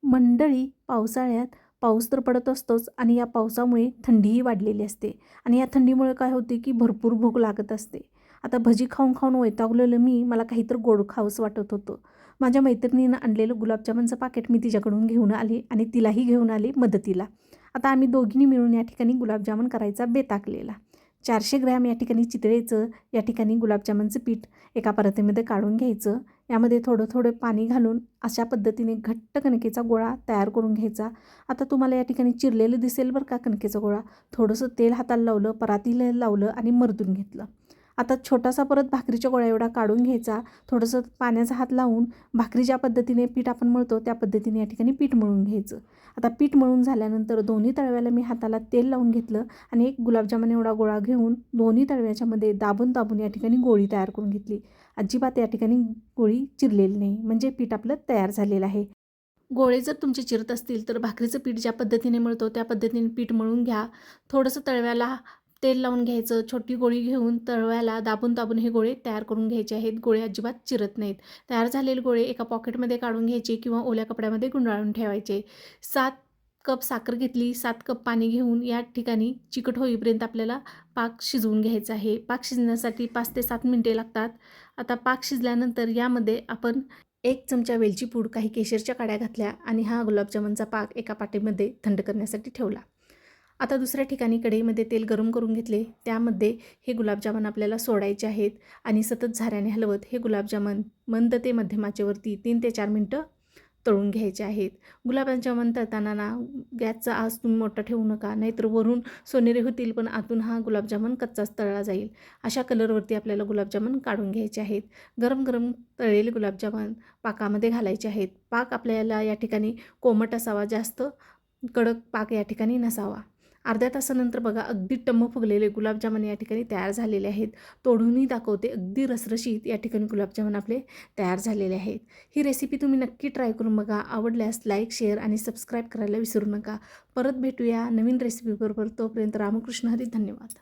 मंडळी, पावसाळ्यात पाऊस तर पडत असतोच आणि या पावसामुळे थंडीही वाढलेली असते आणि या थंडीमुळे काय होते की भरपूर भूक लागत असते. आता भजी खाऊन खाऊन वैतागलेलं मला काहीतरी गोड खावंसं वाटत होतं. माझ्या मैत्रिणीनं आणलेलं गुलाबजामुनचं पाकेट मी तिच्याकडून घेऊन आले आणि तिलाही घेऊन आले मदतीला. आता आम्ही दोघींनी मिळून या ठिकाणी गुलाबजामुन करायचा बेत आखलेला. 400 ग्रॅम या ठिकाणी चितळेचं या ठिकाणी गुलाबजामुनचं पीठ एका परातीमध्ये काढून घ्यायचं. यामध्ये थोडं थोडं पाणी घालून अशा पद्धतीने घट्ट कणकेचा गोळा तयार करून घ्यायचा. आता तुम्हाला या ठिकाणी चिरलेलं दिसेल बरं का कणकेचा गोळा. थोडंसं तेल हाताला लावलं, परातीला लावलं आणि मर्दून घेतलं. आता छोटासा परत भाकरीच्या गोळा एवढा काढून घ्यायचा. थोडंसं पाण्याचा हात लावून भाकरी ज्या पद्धतीने पीठ आपण मळतो त्या पद्धतीने या ठिकाणी पीठ मळून घ्यायचं. आता पीठ मळून झाल्यानंतर दोन्ही तळव्याला मी हाताला तेल लावून घेतलं आणि एक गुलाबजामुन एवढा गोळा घेऊन दोन्ही तळव्याच्यामध्ये दाबून दाबून या ठिकाणी गोळी तयार करून घेतली. अजिबात या ठिकाणी गोळी चिरलेली नाही, म्हणजे पीठ आपलं तयार झालेलं आहे. गोळे जर तुमचे चिरत असतील तर भाकरीचं पीठ ज्या पद्धतीने मळतो त्या पद्धतीने पीठ मळून घ्या. थोडंसं तळव्याला तेल लावून घ्यायचं. छोटी गोळी घेऊन तळव्याला दाबून दाबून हे गोळे तयार करून घ्यायचे आहेत. गोळे अजिबात चिरत नाहीत. तयार झालेले गोळे एका पॉकेटमध्ये काढून घ्यायचे किंवा ओल्या कपड्यामध्ये गुंडाळून ठेवायचे. 7 कप साखर घेतली, 7 कप पाणी घेऊन या ठिकाणी चिकट होईपर्यंत आपल्याला पाक शिजवून घ्यायचा आहे. पाक शिजण्यासाठी 5 ते 7 मिनिटे लागतात. आता पाक शिजल्यानंतर यामध्ये आपण 1 चमचा वेलची पूड, काही केशरच्या काड्या घातल्या आणि हा गुलाबजामुनचा पाक एका पातेल्यामध्ये थंड करण्यासाठी ठेवला. आता दुसऱ्या ठिकाणी कढईमध्ये तेल गरम करून घेतले. त्यामध्ये हे गुलाबजामुन आपल्याला सोडायचे आहेत आणि सतत झाऱ्याने हलवत हे गुलाबजामुन मंद ते मध्यम आचेवरती 3 ते 4 मिनटं तळून घ्यायचे आहेत. गुलाबजामुन तळताना ना गॅसचा आच तुम्ही मोठा ठेवू नका, नाहीतर वरून सोनेरी होतील पण आतून हा गुलाबजामुन कच्चाच तळला जाईल. अशा कलरवरती आपल्याला गुलाबजामुन काढून घ्यायचे आहेत. गरम गरम तळलेले गुलाबजामुन पाकामध्ये घालायचे आहेत. पाक आपल्याला या ठिकाणी कोमट असावा, जास्त कडक पाक या ठिकाणी नसावा. अर्ध्या तासानंतर बघा अगदी टम्म फुगलेले गुलाबजामुन या ठिकाणी तयार झालेले आहेत. तोडूनही दाखवते, अगदी रसरशीत या ठिकाणी गुलाबजामुन आपले तयार झालेले आहेत. ही रेसिपी तुम्ही नक्की ट्राय करून बघा. आवडल्यास लाईक, शेअर आणि सबस्क्राईब करायला विसरू नका. परत भेटूया नवीन रेसिपीबरोबर. तोपर्यंत रामकृष्ण हरी. धन्यवाद.